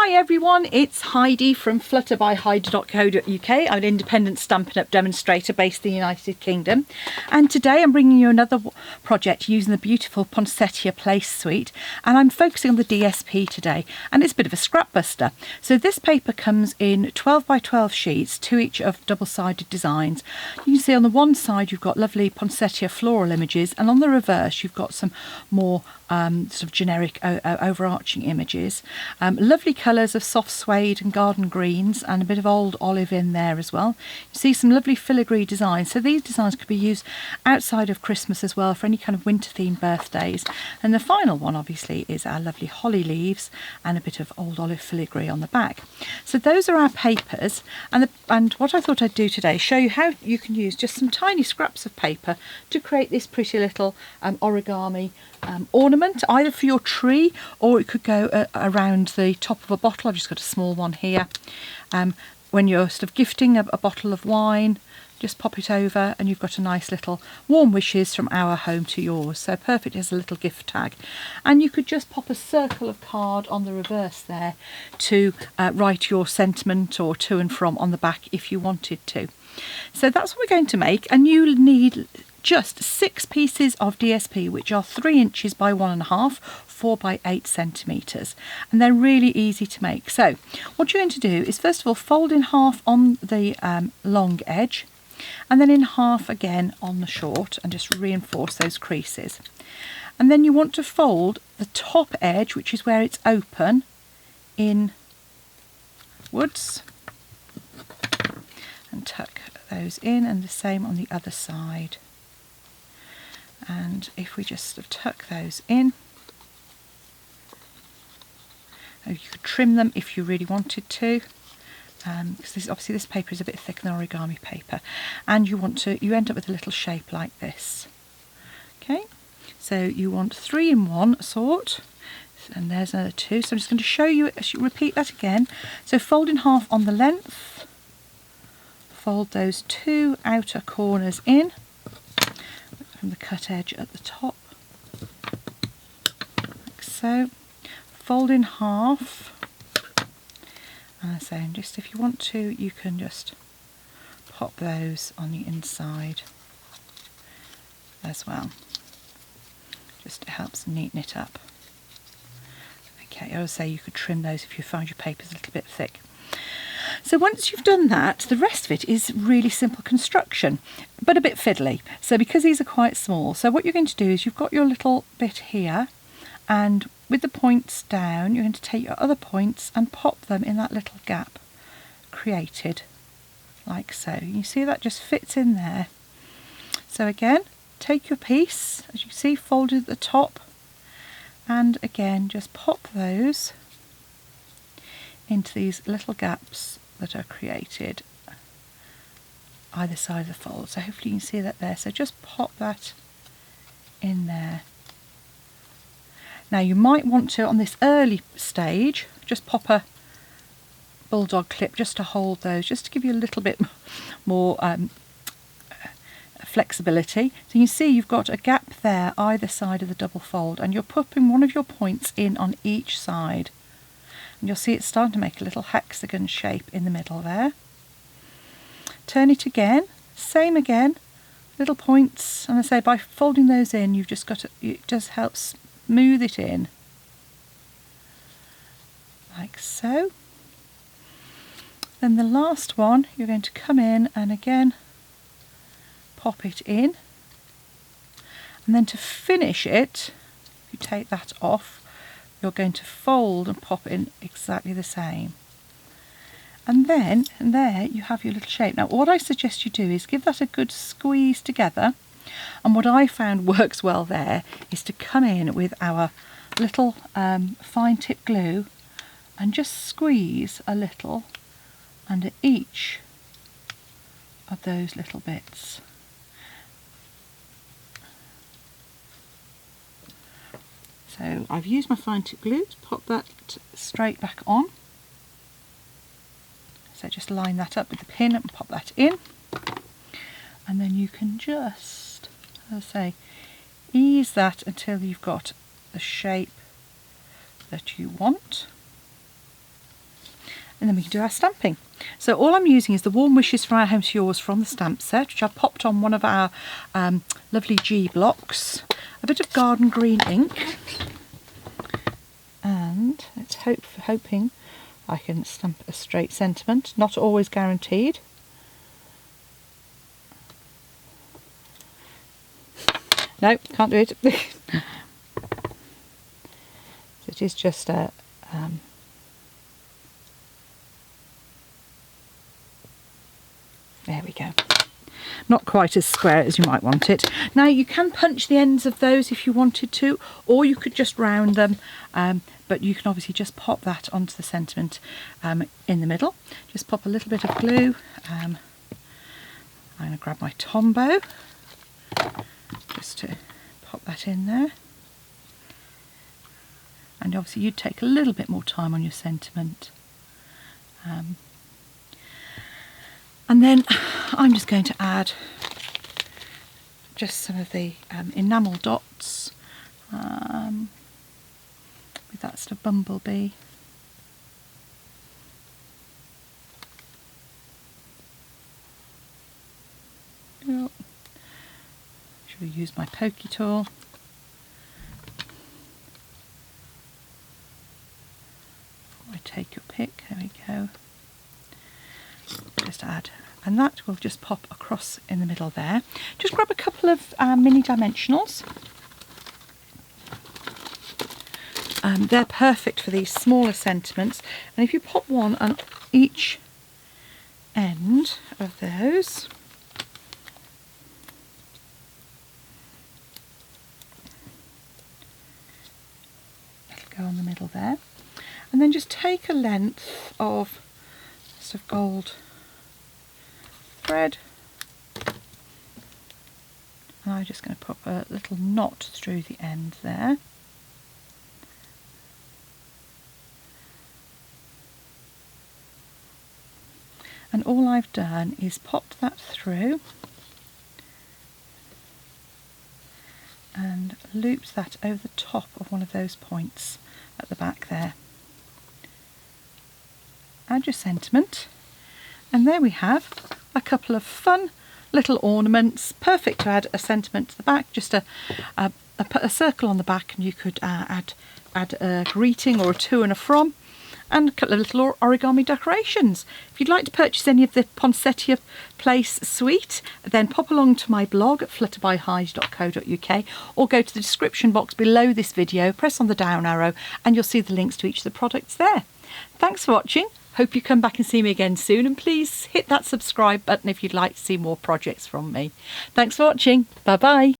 Hi everyone, it's Heidi from flutterbyheidi.co.uk. I'm an independent Stampin' Up demonstrator based in the United Kingdom, and today I'm bringing you another project using the beautiful Poinsettia Place suite, and I'm focusing on the DSP today, and it's a bit of a scrap buster. So this paper comes in 12 by 12 sheets, two each of double-sided designs. You can see on the one side you've got lovely poinsettia floral images, and on the reverse you've got some more sort of generic overarching images. Lovely colours of soft suede and garden greens, and a bit of old olive in there as well. You see some lovely filigree designs, so these designs could be used outside of Christmas as well for any kind of winter themed birthdays. And the final one obviously is our lovely holly leaves and a bit of old olive filigree on the back. So those are our papers, and what I thought I'd do today is show you how you can use just some tiny scraps of paper to create this pretty little origami ornament, either for your tree, or it could go around the top of a bottle. I've just got a small one here. When you're sort of gifting a bottle of wine, just pop it over and you've got a nice little warm wishes from our home to yours. So perfect as a little gift tag. And you could just pop a circle of card on the reverse there to write your sentiment or to and from on the back if you wanted to. So that's what we're going to make, and you need just 6 pieces of DSP, which are 3 inches by 1.5, 4 by 8 centimetres, and they're really easy to make. So what you're going to do is first of all fold in half on the long edge, and then in half again on the short, and just reinforce those creases. And then you want to fold the top edge, which is where it's open, inwards, and tuck those in, and the same on the other side. And if we just sort of tuck those in, you could trim them if you really wanted to, because obviously this paper is a bit thicker than origami paper, and you end up with a little shape like this. Okay, so you want 3 in 1 sort, and there's another 2. So I'm just going to show you, repeat that again. So fold in half on the length, fold those 2 outer corners in from the cut edge at the top, like so. Fold in half, and so just if you want to, you can just pop those on the inside as well. Just helps neaten it up. Okay, I would say you could trim those if you find your paper's a little bit thick. So once you've done that, the rest of it is really simple construction, but a bit fiddly. So because these are quite small, so what you're going to do is you've got your little bit here, and with the points down, you're going to take your other points and pop them in that little gap created, like so. You see that just fits in there. So again, take your piece, as you see, folded at the top, and again, just pop those into these little gaps that are created either side of the fold. So hopefully you can see that there. So just pop that in there. Now you might want to, on this early stage, just pop a bulldog clip just to hold those, just to give you a little bit more flexibility. So you can see you've got a gap there either side of the double fold, and you're popping one of your points in on each side. And you'll see it's starting to make a little hexagon shape in the middle there. Turn it again, same again, little points, and I say by folding those in, you've just got to, it just helps smooth it in, like so. Then the last one, you're going to come in and again pop it in, and then to finish it, if you take that off, you're going to fold and pop in exactly the same. And then, and there you have your little shape. Now what I suggest you do is give that a good squeeze together, and what I found works well there is to come in with our little fine tip glue and just squeeze a little under each of those little bits. So I've used my fine tip glue to pop that straight back on. So just line that up with the pin and pop that in. And then you can just, as I say, ease that until you've got the shape that you want. and then we can do our stamping. So all I'm using is the Warm Wishes from Our Home to Yours from the stamp set, which I've popped on one of our lovely G blocks, a bit of garden green ink, and let's hoping I can stamp a straight sentiment, not always guaranteed. No, can't do it. So it is just a there we go. Not quite as square as you might want it. Now you can punch the ends of those if you wanted to, or you could just round them, but you can obviously just pop that onto the sentiment in the middle. Just pop a little bit of glue. I'm going to grab my Tombow just to pop that in there. And obviously you'd take a little bit more time on your sentiment. And then I'm just going to add just some of the enamel dots with that sort of bumblebee. Oh. Should we use my pokey tool? I take your pick, there we go. Just add, and that will just pop across in the middle there. Just grab a couple of mini dimensionals. They're perfect for these smaller sentiments, and if you pop one on each end of those, that'll go on the middle there, and then just take a length of sort of gold thread, and I'm just going to pop a little knot through the end there. And all I've done is popped that through and looped that over the top of one of those points at the back there. Add your sentiment, and there we have a couple of fun little ornaments, perfect to add a sentiment to the back. Just a circle on the back, and you could add a greeting or a to and a from, and a couple of little origami decorations. If you'd like to purchase any of the Poinsettia Place suite, then pop along to my blog at flutterbyheidi.co.uk, or go to the description box below this video, press on the down arrow, and you'll see the links to each of the products there. Thanks for watching. Hope you come back and see me again soon, and please hit that subscribe button if you'd like to see more projects from me. Thanks for watching. Bye bye.